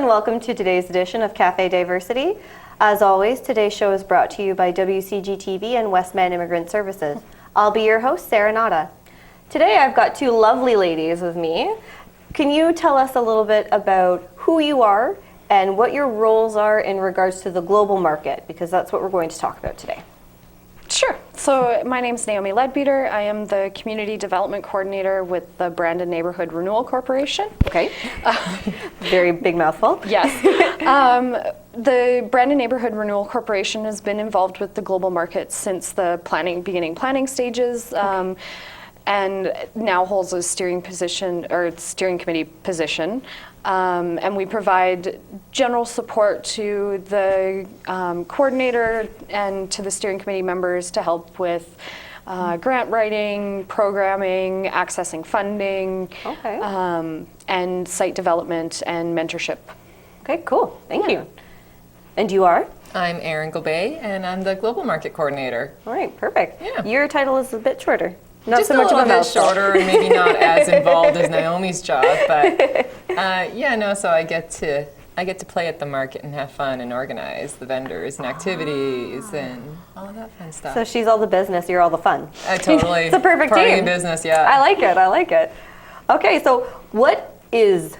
and welcome to today's edition of Cafe Diversity. As always, today's show is brought to you by WCG-TV and Westman Immigrant Services. I'll be your host, Sarah Nada. Today I've got two lovely ladies with me. Can you tell us a little bit about who you are and what your roles are in regards to the global market, because that's what we're going to talk about today. Sure. So my name's Naomi Leadbeater. I am the Community Development Coordinator with the Brandon Neighborhood Renewal Corporation. Okay. Very big mouthful. Yes. The Brandon Neighborhood Renewal Corporation has been involved with the global market since the beginning planning stages. And now holds a steering committee position. And we provide general support to the coordinator and to the steering committee members to help with grant writing, programming, accessing funding, and site development and mentorship. Okay, cool. Thank you. And you are? I'm Erin Gobay, and I'm the Global Market Coordinator. All right, perfect. Yeah. Your title is a bit shorter. Not Just so much a little bit mouthful. shorter, and maybe not as involved as Naomi's job, but so I get to play at the market and have fun and organize the vendors and activities and all of that fun stuff. So she's all the business, you're all the fun. Totally. It's a perfect Party team. business, yeah. I like it. Okay, so what is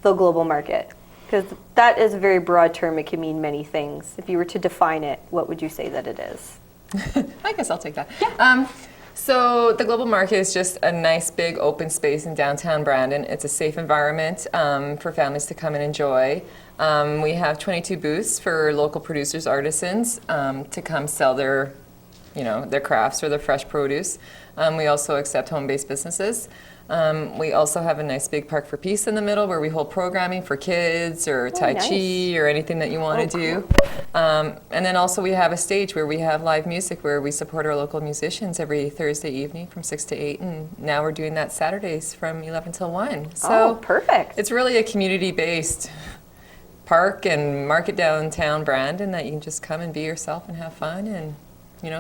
the global market? Because that is a very broad term. It can mean many things. If you were to define it, what would you say that it is? I guess I'll take that. Yeah. So the global market is just a nice big open space in downtown Brandon. It's a safe environment for families to come and enjoy. We have 22 booths for local producers, artisans to come sell their crafts or their fresh produce. We also accept home-based businesses. We also have a nice big Park for Peace in the middle where we hold programming for kids or Tai Chi or anything that you want to do. And then also we have a stage where we have live music where we support our local musicians every Thursday evening from 6 to 8. And now we're doing that Saturdays from 11 till 1. So perfect. It's really a community-based park and market downtown Brandon that you can just come and be yourself and have fun and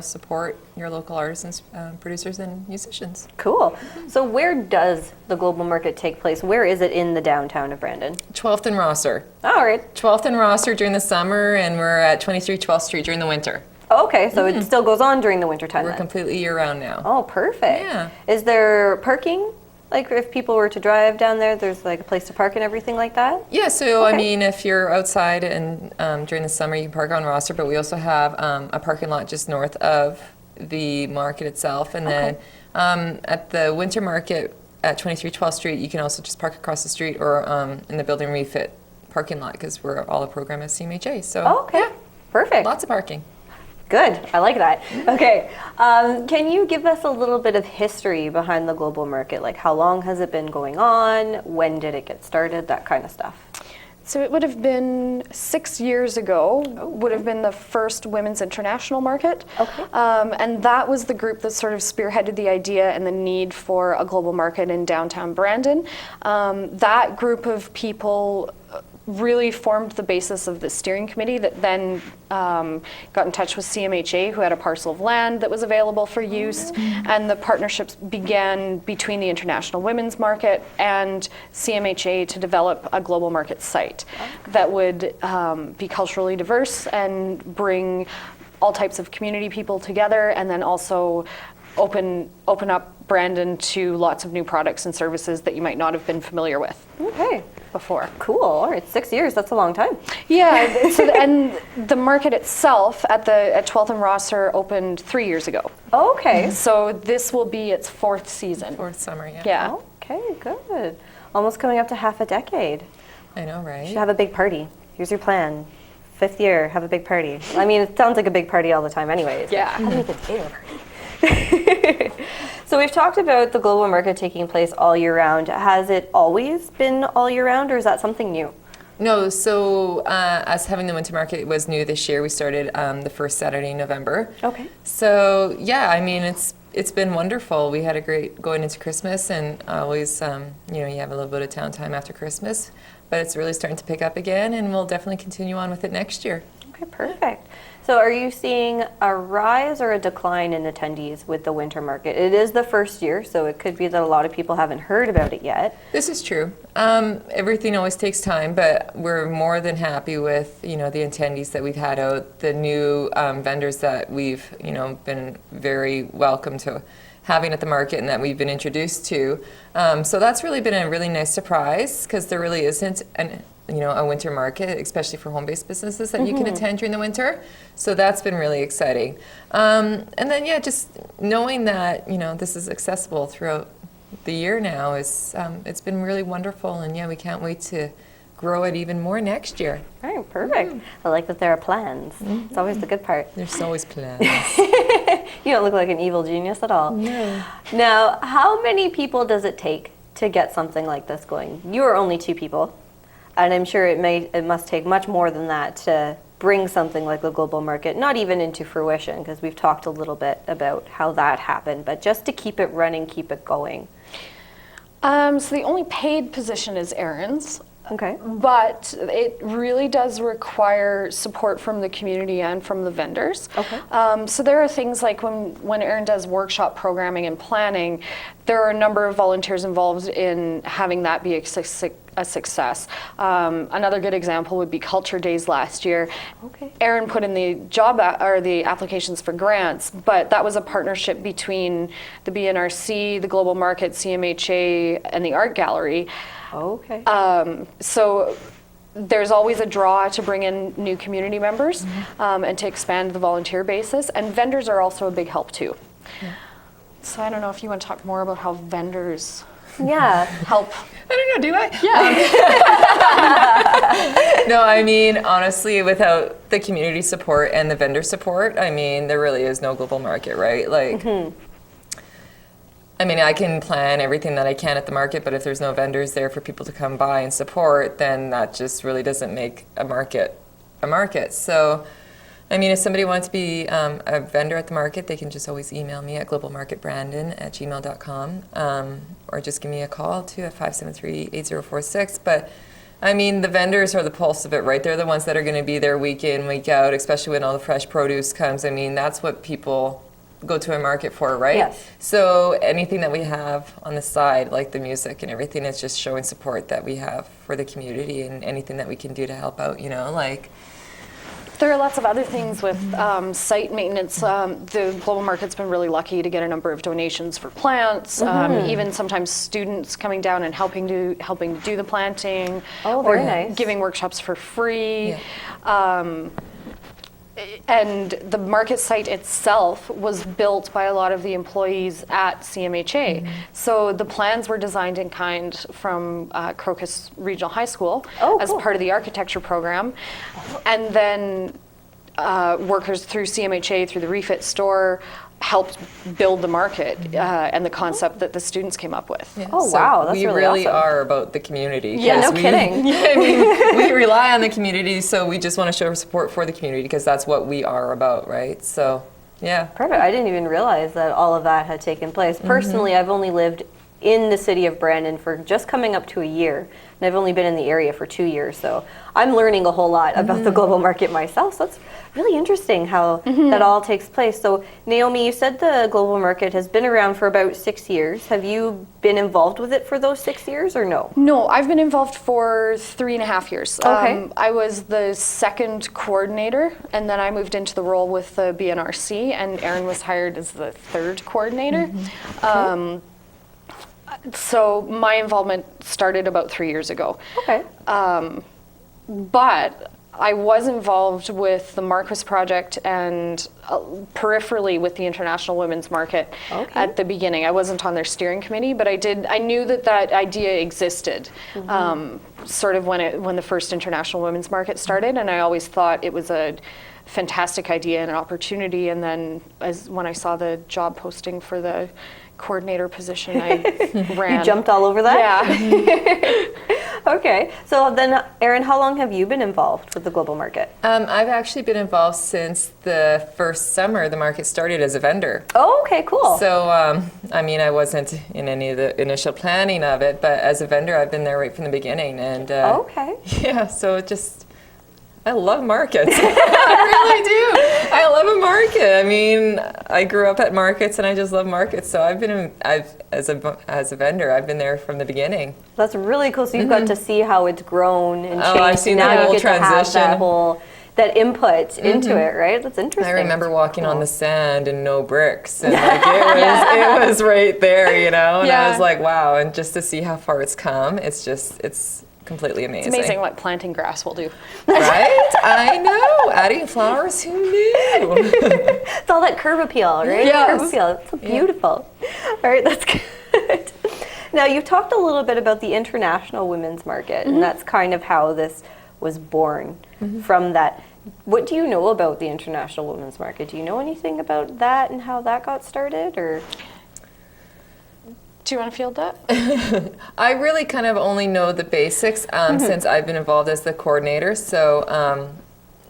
support your local artisans, producers, and musicians. Cool. So where does the global market take place? Where is it in the downtown of Brandon? 12th and Rosser. All right. 12th and Rosser during the summer, and we're at 23 12th Street during the winter. Okay, so it still goes on during the winter time. We're completely year-round now. Oh, perfect. Yeah. Is there parking? Like if people were to drive down there, there's like a place to park and everything like that? Yeah, so I mean, if you're outside and during the summer, you can park on Rosser, but we also have a parking lot just north of the market itself. And then at the winter market at 23 12th Street, you can also just park across the street or in the building refit parking lot because we're all a program at CMHA. So Perfect. Lots of parking. Good. I like that. Okay. Can you give us a little bit of history behind the global market? Like how long has it been going on? When did it get started? That kind of stuff. So it would have been 6 years ago, would have been the first women's international market. Okay. And that was the group that sort of spearheaded the idea and the need for a global market in downtown Brandon. That group of people really formed the basis of the steering committee that then got in touch with CMHA, who had a parcel of land that was available for use, and the partnerships began between the International Women's Market and CMHA to develop a global market site that would be culturally diverse and bring all types of community people together, and then also open up Brandon to lots of new products and services that you might not have been familiar with before. Cool. All right. 6 years. That's a long time. Yeah. And the market itself at 12th and Rosser opened 3 years ago. Okay. So this will be its fourth season. Fourth summer, yeah. Yeah. Okay. Good. Almost coming up to half a decade. I know, right? You should have a big party. Here's your plan. 5th year, have a big party. I mean, it sounds like a big party all the time anyways. Yeah. How do we make a bigger party? So we've talked about the global market taking place all year round. Has it always been all year round, or is that something new? No, so us having the winter market was new this year. We started the first Saturday in November. Okay. So yeah, I mean, it's been wonderful. We had a great going into Christmas, and always, you have a little bit of town time after Christmas, but it's really starting to pick up again, and we'll definitely continue on with it next year. Okay, perfect. So are you seeing a rise or a decline in attendees with the winter market? It is the first year, so it could be that a lot of people haven't heard about it yet. This is true. Everything always takes time, but we're more than happy with, the attendees that we've had out, the new vendors that we've, been very welcome to having at the market and that we've been introduced to. So that's really been a really nice surprise, because there really isn't a winter market, especially for home-based businesses, that you can attend during the winter. So that's been really exciting. And then, just knowing that, this is accessible throughout the year now is, it's been really wonderful. And we can't wait to grow it even more next year. All right, perfect. I like that there are plans. It's always the good part. There's always plans. You don't look like an evil genius at all. No. Now, how many people does it take to get something like this going? You are only 2 people. And I'm sure it must take much more than that to bring something like the global market, not even into fruition, because we've talked a little bit about how that happened, but just to keep it running, keep it going. So the only paid position is Erin's. Okay. But it really does require support from the community and from the vendors. Okay. So there are things like when Erin does workshop programming and planning, there are a number of volunteers involved in having that be a success. Another good example would be Culture Days last year. Okay. Erin put in the the applications for grants, but that was a partnership between the BNRC, the Global Market, CMHA, and the Art Gallery. Okay. So there's always a draw to bring in new community members and to expand the volunteer basis. And vendors are also a big help too. Yeah. So I don't know if you want to talk more about how vendors Yeah. help. I don't know, do I? Yeah. No, I mean, honestly, without the community support and the vendor support, I mean, there really is no global market, right? Like, I mean, I can plan everything that I can at the market, but if there's no vendors there for people to come by and support, then that just really doesn't make a market a market. So, I mean, if somebody wants to be a vendor at the market, they can just always email me at globalmarketbrandon@gmail.com, or just give me a call too at 573-8046. But I mean, the vendors are the pulse of it, right? They're the ones that are going to be there week in, week out, especially when all the fresh produce comes. I mean, that's what people go to a market for, right? Yes. So anything that we have on the side, like the music and everything, it's just showing support that we have for the community, and anything that we can do to help out, like. There are lots of other things with site maintenance. The Global Market's been really lucky to get a number of donations for plants, even sometimes students coming down and helping to do the planting, Oh, or very nice. giving workshops for free. Yeah. And the market site itself was built by a lot of the employees at CMHA. So the plans were designed in kind from Crocus Regional High School as cool. part of the architecture program. And then workers through CMHA, through the refit store, helped build the market and the concept that the students came up with. Yeah. Oh, So wow, that's we really awesome. are about the community. Yeah, no Yes, kidding. I mean, we rely on the community, so we just want to show support for the community, because that's what we are about, right? So, yeah. Perfect. I didn't even realize that all of that had taken place. Personally, I've only lived in the city of Brandon for just coming up to a year, and I've only been in the area for 2 years, so I'm learning a whole lot about the global market myself. So it's really interesting how that all takes place. So Naomi, you said the global market has been around for about 6 years. Have you been involved with it for those 6 years, or no? No, I've been involved for 3.5 years. Okay. I was the second coordinator, and then I moved into the role with the BNRC, and Erin was hired as the third coordinator. So my involvement started about 3 years ago. Okay. But I was involved with the Marquis Project and peripherally with the International Women's Market at the beginning. I wasn't on their steering committee, but I knew that idea existed, sort of when the first International Women's Market started, and I always thought it was a fantastic idea and an opportunity. And then when I saw the job posting for the coordinator position, I ran. You jumped all over that? Yeah. Okay. So then, Erin, how long have you been involved with the global market? I've actually been involved since the first summer the market started as a vendor. Oh, okay, cool. So, I mean, I wasn't in any of the initial planning of it, but as a vendor, I've been there right from the beginning. And Okay. yeah, so it just I love markets. I really do. I love a market. I mean, I grew up at markets and I just love markets. So as a vendor, I've been there from the beginning. That's really cool. So you've got to see how it's grown and changed. I've seen now the whole you get transition. to have that input into it, right? That's interesting. I remember walking on Cool. the sand and no bricks, and like it was right there, you know. And I was like, wow! And just to see how far it's come, it's completely amazing. It's amazing what planting grass will do. Right? I know. Adding flowers, who knew? It's all that curb appeal, right? Yes. Curb appeal. It's so beautiful. All right, that's good. Now, you've talked a little bit about the International Women's Market, and that's kind of how this was born from that. What do you know about the International Women's Market? Do you know anything about that and how that got started, or? Do you want to field that? I really kind of only know the basics since I've been involved as the coordinator. So,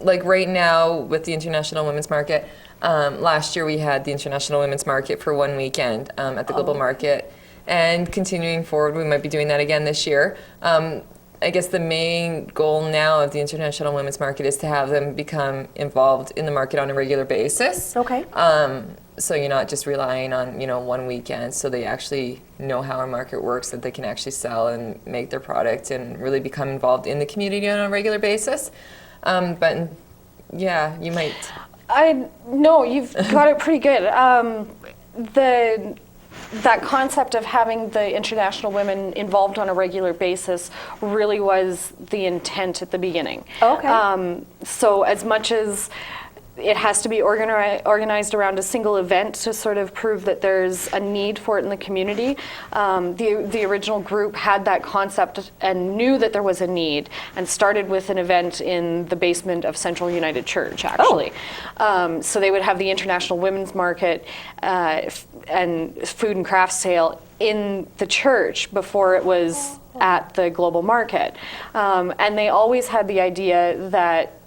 like right now with the International Women's Market, last year we had the International Women's Market for one weekend at the Global Market, and continuing forward, we might be doing that again this year. I guess the main goal now of the International Women's Market is to have them become involved in the market on a regular basis. Okay. So you're not just relying on, one weekend, so they actually know how our market works, that they can actually sell and make their product and really become involved in the community on a regular basis. But yeah, you might. No, you've got it pretty good. That concept of having the international women involved on a regular basis really was the intent at the beginning. Okay. So as much as it has to be organized around a single event to sort of prove that there's a need for it in the community, the original group had that concept and knew that there was a need, and started with an event in the basement of Central United Church, actually. So they would have the International Women's Market and food and craft sale in the church before it was at the Global Market. And they always had the idea that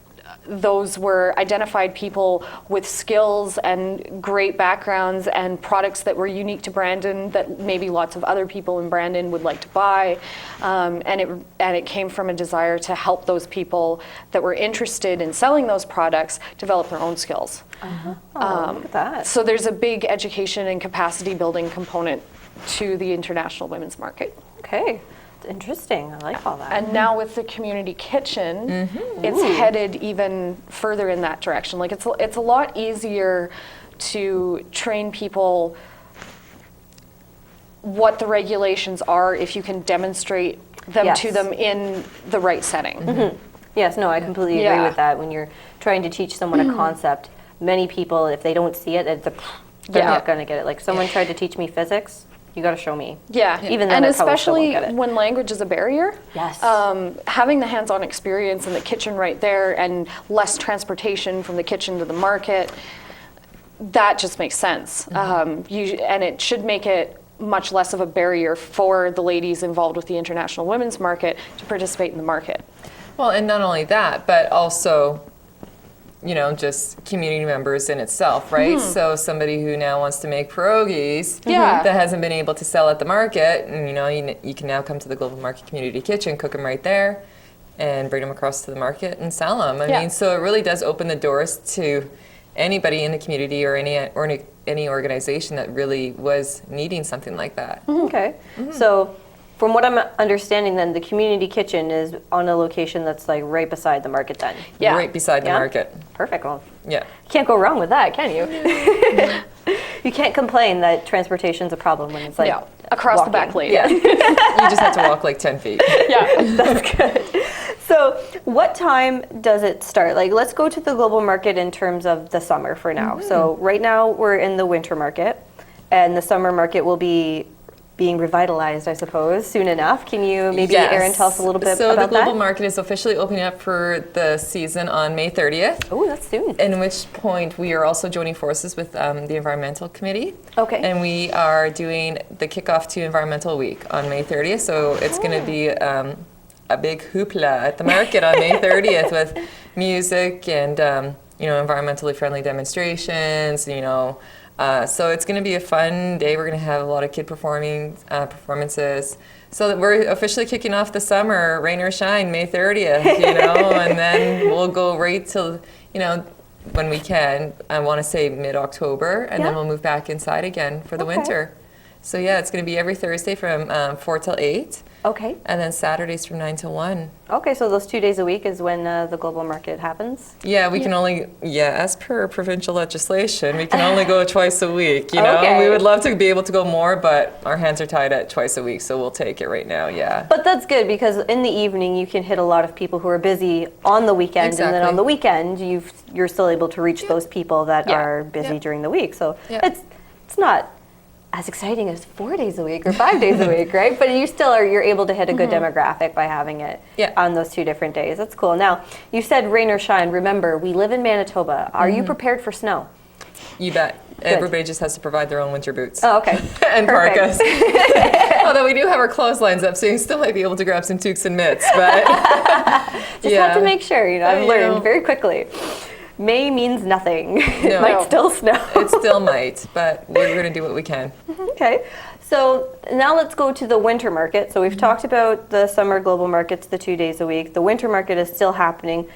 those were identified people with skills and great backgrounds and products that were unique to Brandon that maybe lots of other people in Brandon would like to buy. And it came from a desire to help those people that were interested in selling those products develop their own skills. Look at that. So there's a big education and capacity building component to the International Women's Market. Okay. It's interesting. I like all that. And now with the community kitchen, it's headed even further in that direction. Like it's a lot easier to train people what the regulations are if you can demonstrate them to them in the right setting. Yes, no, I completely agree with that. When you're trying to teach someone a concept, many people, if they don't see it, they're not going to get it. Like someone tried to teach me physics. You got to show me. Yeah, Even then, and I probably still won't especially get it. when language is a barrier. Yes. Having the hands-on experience in the kitchen right there, and less transportation from the kitchen to the market, that just makes sense. And it should make it much less of a barrier for the ladies involved with the International Women's Market to participate in the market. Well, and not only that, but also, just community members in itself, right? So somebody who now wants to make pierogies that hasn't been able to sell at the market, and you can now come to the Global Market Community Kitchen, cook them right there, and bring them across to the market and sell them. I mean, so it really does open the doors to anybody in the community or any organization that really was needing something like that. Okay. So from what I'm understanding then, the community kitchen is on a location that's like right beside the market then? Yeah. Right beside the Yeah? market. Perfect. Well, Yeah. you can't go wrong with that, can you? You can't complain that transportation's a problem when it's like across walking. the back lane. Yeah. You just have to walk like 10 feet. That's good. So what time does it start? Like, let's go to the global market in terms of the summer for now. So right now we're in the winter market, and the summer market will be being revitalized, I suppose, soon enough. Can you maybe, Erin, tell us a little bit so about the global that? market is officially opening up for the season on May 30th. Oh, that's soon. In which point we are also joining forces with the Environmental Committee. Okay. And we are doing the kickoff to Environmental Week on May 30th. So it's going to be a big hoopla at the market on May 30th with music and environmentally friendly demonstrations. So it's going to be a fun day. We're going to have a lot of kid performances. so that we're officially kicking off the summer, rain or shine, May 30th, and then we'll go right till, when we can, I want to say mid-October, and then we'll move back inside again for the winter. So yeah, it's going to be every Thursday from 4 till 8. Okay. And then Saturdays from 9 till 1. Okay, so those 2 days a week is when the global market happens? Yeah, we can only, as per provincial legislation, we can only go twice a week, Okay. We would love to be able to go more, but our hands are tied at twice a week, so we'll take it right now, yeah. But that's good because in the evening you can hit a lot of people who are busy on the weekend, and then Exactly. on the weekend you're still able to reach those people that are busy during the week. So it's not as exciting as 4 days a week or 5 days a week, right? But you're able to hit a good demographic by having it on those 2 different days. That's cool. Now, you said rain or shine. Remember, we live in Manitoba. Are you prepared for snow? You bet. Everybody just has to provide their oon winter boots. Oh, okay. And Perfect. parkas. Although we do have our clotheslines up, so you still might be able to grab some toques and mitts. But Just have to make sure, I've learned very quickly. May means nothing. It might still snow. It still might, but we're going to do what we can. Okay. So now let's go to the winter market. So we've talked about the summer global markets, the 2 days a week. The winter market is still happening.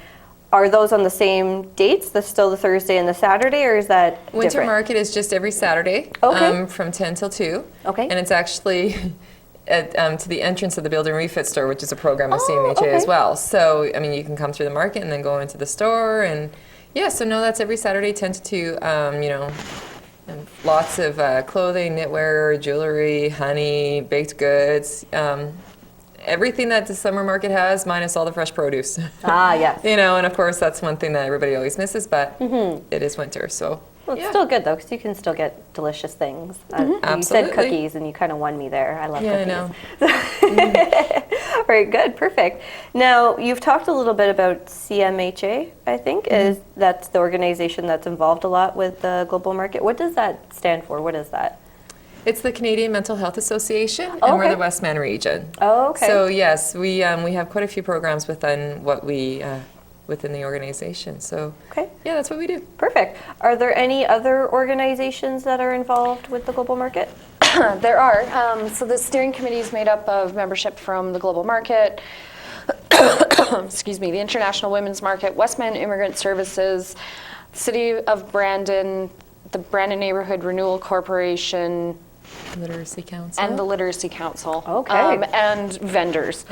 Are those on the same dates? That's still the Thursday and the Saturday, or is that Winter different? market is just every Saturday from 10 till 2. Okay. And it's actually to the entrance of the Build and Refit store, which is a program of CMHA as well. So, you can come through the market and then go into the store. And so no, that's every Saturday, 10 to 2. And lots of clothing, knitwear, jewelry, honey, baked goods. Everything that the summer market has, minus all the fresh produce. Ah, yes. And of course that's one thing that everybody always misses, but it is winter, so. Well, it's still good though, because you can still get delicious things. You said Absolutely. cookies, and you kind of won me there. I love cookies. I know. All right, good, perfect. Now, you've talked a little bit about CMHA, I think, that's the organization that's involved a lot with the global market. What does that stand for? What is that? It's the Canadian Mental Health Association, and we're Okay. the Westman region. Oh, okay. So yes, we have quite a few programs within within the organization. So Okay. yeah, that's what we do. Perfect. Are there any other organizations that are involved with the global market? There are. So the steering committee is made up of membership from the global market, excuse me, the International Women's Market, Westman Immigrant Services, City of Brandon, the Brandon Neighborhood Renewal Corporation, Literacy Council. and the Literacy Council. Okay. And vendors.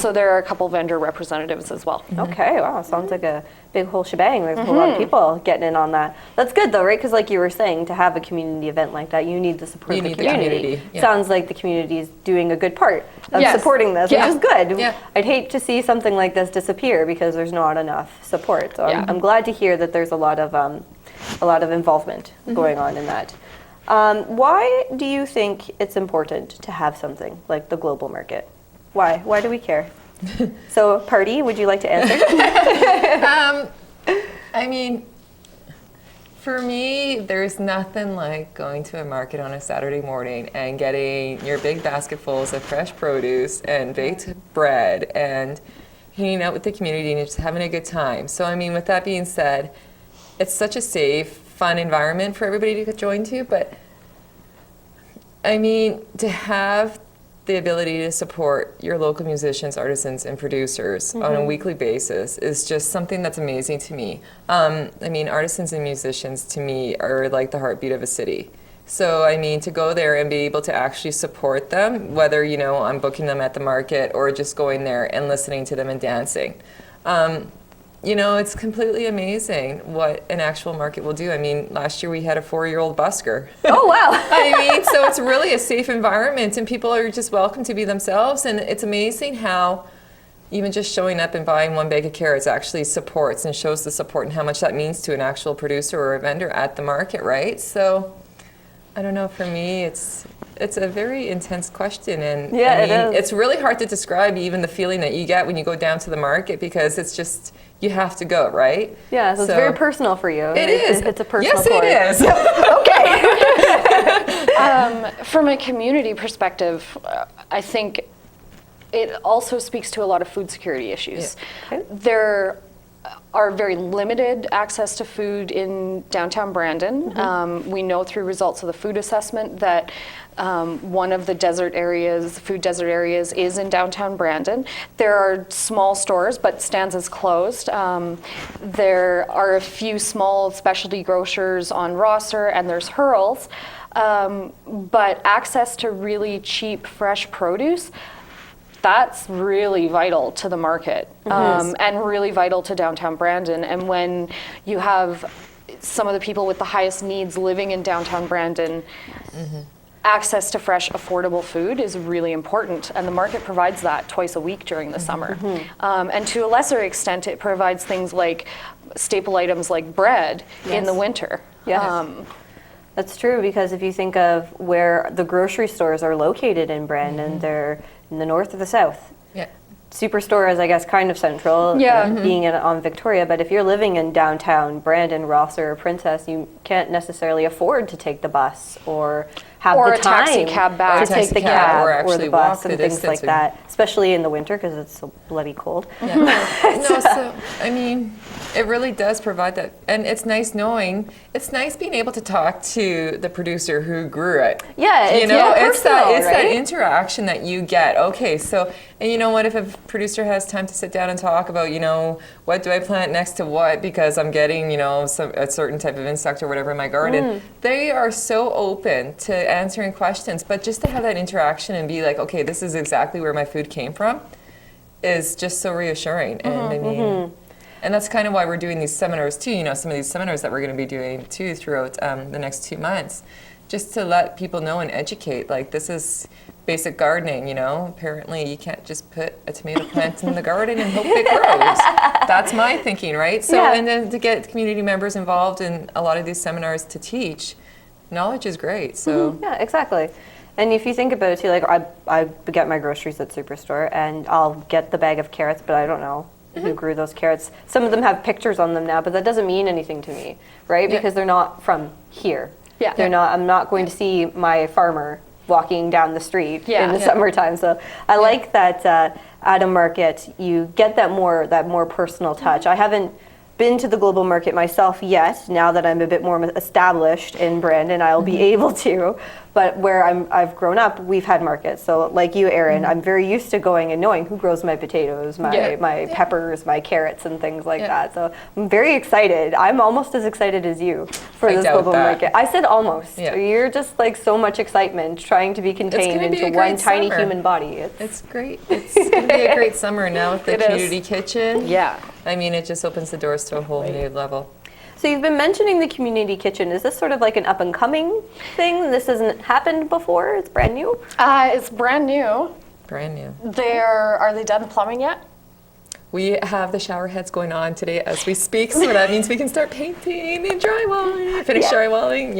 So there are a couple vendor representatives as well. Okay, wow, sounds like a big whole shebang. There's a whole lot of people getting in on that. That's good though, right? Because like you were saying, to have a community event like that, you need the support You of the need the community. community, yeah. Sounds like the community is doing a good part of Yes. supporting this, Yeah. which is good. Yeah. I'd hate to see something like this disappear because there's not enough support. So Yeah. I'm glad to hear that there's a lot of involvement going on in that. Why do you think it's important to have something like the global market? Why? Why do we care? So, Party, would you like to answer? For me, there's nothing like going to a market on a Saturday morning and getting your big basketfuls of fresh produce and baked bread and hanging out with the community and just having a good time. So, with that being said, it's such a safe, fun environment for everybody to join to, but to have the ability to support your local musicians, artisans, and producers on a weekly basis is just something that's amazing to me. Artisans and musicians to me are like the heartbeat of a city. So, to go there and be able to actually support them, whether, I'm booking them at the market or just going there and listening to them and dancing. It's completely amazing what an actual market will do. Last year we had a 4-year-old busker. Oh, wow. So it's really a safe environment and people are just welcome to be themselves. And it's amazing how even just showing up and buying one bag of carrots actually supports and shows the support and how much that means to an actual producer or a vendor at the market, right? So, I don't know, for me, it's a very intense question, and Yeah, it is. it's really hard to describe even the feeling that you get when you go down to the market because it's just, you have to go, right? Yeah, so it's very personal for you. It is. It's a personal Yes, point. it is. From a community perspective, I think it also speaks to a lot of food security issues. Okay. There are very limited access to food in downtown Brandon. We know through results of the food assessment that one of the food desert areas is in downtown Brandon. There are small stores, but Stan's is closed. There are a few small specialty grocers on Rosser, and there's Hurl's. But access to really cheap, fresh produce, that's really vital to the market, and really vital to downtown Brandon. And when you have some of the people with the highest needs living in downtown Brandon, access to fresh, affordable food is really important, and the market provides that twice a week during the summer. And to a lesser extent, it provides things like staple items like bread in the winter. That's true, because if you think of where the grocery stores are located in Brandon, they're in the north or the south. Superstore is, I guess, kind of central, being on Victoria, but if you're living in downtown Brandon, Rosser, or Princess, you can't necessarily afford to take the bus or have Or the a taxi time cab back. to take the cab, cab or or actually the bus walk and the things like distance. that, especially in the winter because it's so bloody cold. No, so I mean, it really does provide that, and it's nice being able to talk to the producer who grew it. Yeah, it's it's that personal, that right? interaction that you get. Okay, so and you know what? If a producer has time to sit down and talk about, what do I plant next to what because I'm getting, a certain type of insect or whatever in my garden, they are so open to answering questions. But just to have that interaction and be like, okay, this is exactly where my food came from, is just so reassuring. And I mean. And that's kind of why we're doing these seminars too, some of these seminars that we're going to be doing too throughout the next 2 months, just to let people know and educate, like this is basic gardening, apparently you can't just put a tomato plant in the garden and hope it grows. That's my thinking, right? So, and then to get community members involved in a lot of these seminars to teach, knowledge is great, so. Yeah, exactly. And if you think about it too, like I get my groceries at Superstore and I'll get the bag of carrots, but I don't know who grew those carrots. Some of them have pictures on them now, but that doesn't mean anything to me, right? Because they're not from here. They're not. I'm not going to see my farmer walking down the street in the summertime. So I like that at a market you get that more personal touch. I haven't been to the global market myself yet. Now that I'm a bit more established in Brandon, I'll be able to. But where I've grown up, we've had markets. So like you, Erin, I'm very used to going and knowing who grows my potatoes, my peppers, my carrots, and things like that. So I'm very excited. I'm almost as excited as you for this global market. I said almost. You're just like so much excitement trying to be contained into one tiny human body. It's great. It's going to be a great summer now with the community kitchen. I mean, it just opens the doors to a whole new level. So you've been mentioning the community kitchen. Is this sort of like an up-and-coming thing? This hasn't happened before? It's brand new? It's brand new. Brand new. Are they done plumbing yet? We have the shower heads going on today as we speak, so that means we can start painting and drywalling. Finish drywalling,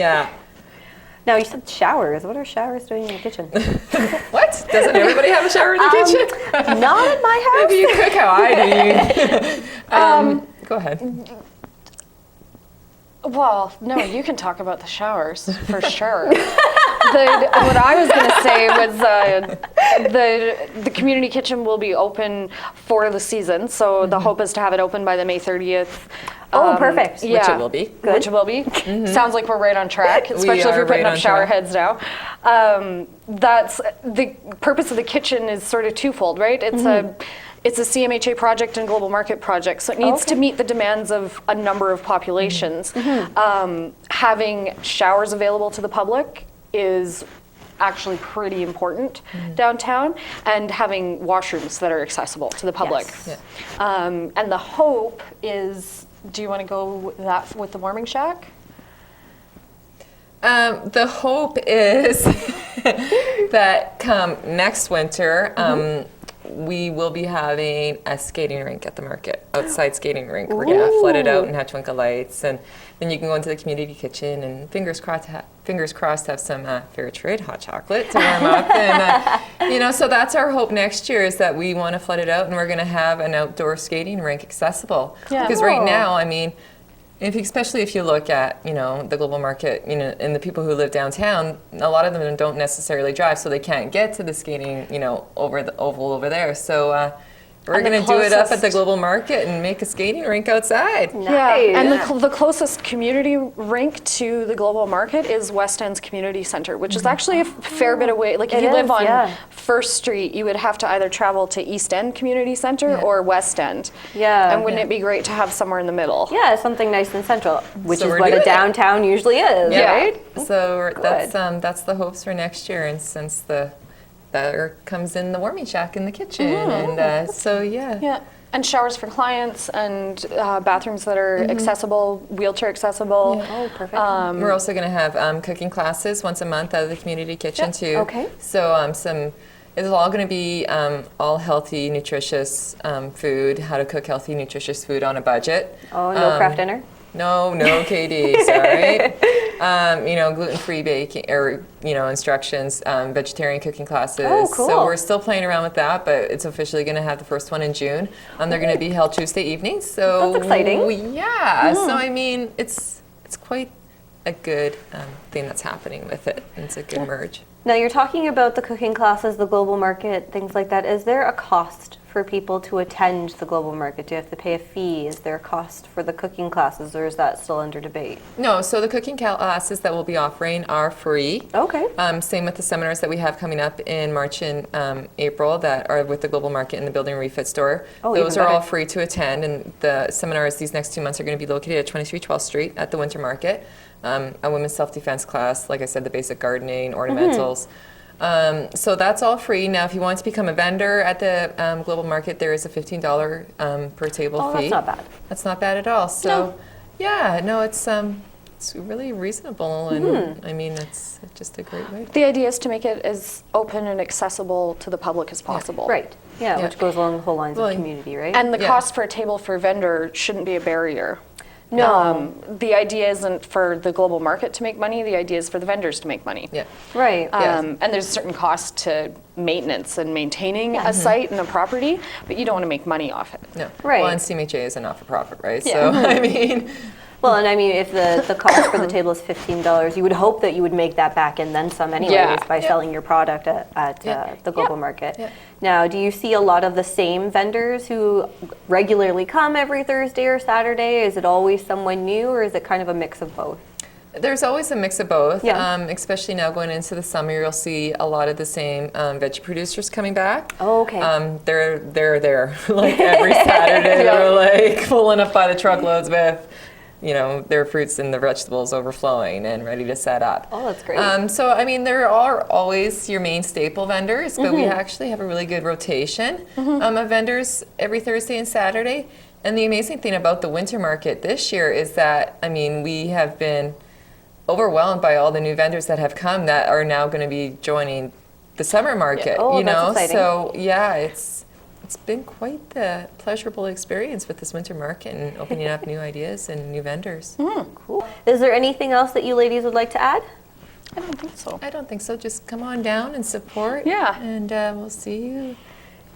Now, you said showers. What are showers doing in the kitchen? What? Doesn't everybody have a shower in the kitchen? Not at my house. Maybe you cook how I do. Go ahead. Well, no, you can talk about the showers for sure. What I was going to say was the community kitchen will be open for the season. So the hope is to have it open by the May 30th. Oh, perfect. Which it will be. Good. Which it will be. Sounds like we're right on track, especially if you're putting up shower heads now. That's the purpose of the kitchen is sort of twofold, right? It's a CMHA project and global market project, so it needs to meet the demands of a number of populations. Having showers available to the public is actually pretty important downtown, and having washrooms that are accessible to the public. And the hope is, do you want to go with the warming shack? The hope is that come next winter, we will be having a skating rink at the market, outside skating rink. We're going to flood it out and have twinkle lights, and then you can go into the community kitchen and fingers crossed have some fair trade hot chocolate to warm up. And so that's our hope next year, is that we want to flood it out and we're going to have an outdoor skating rink accessible. Because right now, I mean, especially if you look at, the global market, and the people who live downtown, a lot of them don't necessarily drive, so they can't get to the skating, over the oval over there. So, We're And the going to do it up at the closest- Global Market and make a skating rink outside. Nice. Yeah, and the closest community rink to the Global Market is West End's Community Center, which is actually a fair bit away. Like if It you live is, on yeah. First Street, you would have to either travel to East End Community Center or West End. Yeah. And wouldn't it be great to have somewhere in the middle? Yeah, something nice and central, which So is we're what a doing it. downtown usually is, Yeah. right? So Good. that's the hopes for next year, and since there comes in the warming shack in the kitchen, and so yeah. Yeah, and showers for clients and bathrooms that are accessible, wheelchair accessible. Oh, perfect. We're also going to have cooking classes once a month out of the community kitchen too. Okay. So it's all going to be all healthy, nutritious food. How to cook healthy, nutritious food on a budget. Oh, no craft dinner? No, KD, sorry. Gluten-free baking or instructions, vegetarian cooking classes. Oh, cool. So we're still playing around with that, but it's officially going to have the first one in June. They're going to be held Tuesday evenings. So That's exciting. Yeah. So I mean, it's quite a good thing that's happening with it. It's a good merge. Now, you're talking about the cooking classes, the Global Market, things like that. Is there a cost for people to attend the Global Market? Do you have to pay a fee? Is there a cost for the cooking classes, or is that still under debate? No, so the cooking classes that we'll be offering are free. Okay. Same with the seminars that we have coming up in March and April that are with the Global Market and the Building Refit Store. Oh, Those even are all better. free to attend, and the seminars these next 2 months are going to be located at 23 12th Street at the Winter Market. A women's self-defense class, like I said, the basic gardening, ornamentals. So that's all free. Now, if you want to become a vendor at the Global Market, there is a $15 per table Oh, fee. that's not bad. That's not bad at all. So, yeah, no, it's really reasonable, and I mean, it's just a great way. The idea is to make it as open and accessible to the public as possible. Right. Yeah, Yeah. which goes along the whole lines Well, of community, right? And the Yeah. cost for a table for a vendor shouldn't be a barrier. No. The idea isn't for the Global Market to make money, the idea is for the vendors to make money. Yeah. Right. Yes. And there's a certain cost to maintenance and maintaining a site and a property, but you don't want to make money off it. No. Right. Well, and CMHA is a not-for-profit, right? Yeah. So, I mean, Well, and I mean, if the cost for the table is $15, you would hope that you would make that back and then some anyways Yeah. by Yeah. selling your product at Yeah. the Global Market. Yeah. Now, do you see a lot of the same vendors who regularly come every Thursday or Saturday? Is it always someone new, or is it kind of a mix of both? there's always a mix of both. Yeah. Especially now going into the summer, you'll see a lot of the same veggie producers coming back. Oh, okay. They're there like every Saturday. They're like pulling up by the truckloads with, their fruits and the vegetables overflowing and ready to set up. Oh, that's great. So, I mean, there are always your main staple vendors, but we actually have a really good rotation of vendors every Thursday and Saturday. And the amazing thing about the winter market this year is that, I mean, we have been overwhelmed by all the new vendors that have come that are now going to be joining the summer market. Oh, that's exciting. So, yeah, it's been quite the pleasurable experience with this winter market and opening up new ideas and new vendors. Cool. Is there anything else that you ladies would like to add? I don't think so. I don't think so. Just come on down and support. Yeah. And we'll see you.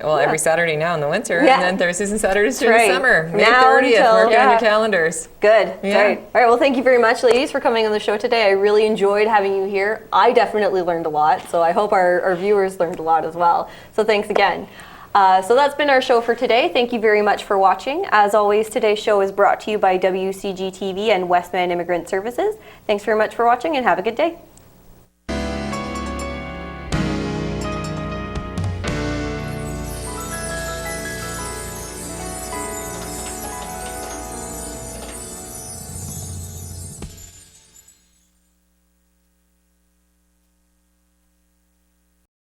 Well, every Saturday now in the winter, Yeah. and then Thursdays and Saturdays during Right. the summer. May Now 30th, until- mark it on yeah. your calendars. Good. Yeah. Great. All right. Well, thank you very much, ladies, for coming on the show today. I really enjoyed having you here. I definitely learned a lot, so I hope our viewers learned a lot as well. So thanks again. So that's been our show for today. Thank you very much for watching. As always, today's show is brought to you by WCG TV and Westman Immigrant Services. Thanks very much for watching, and have a good day.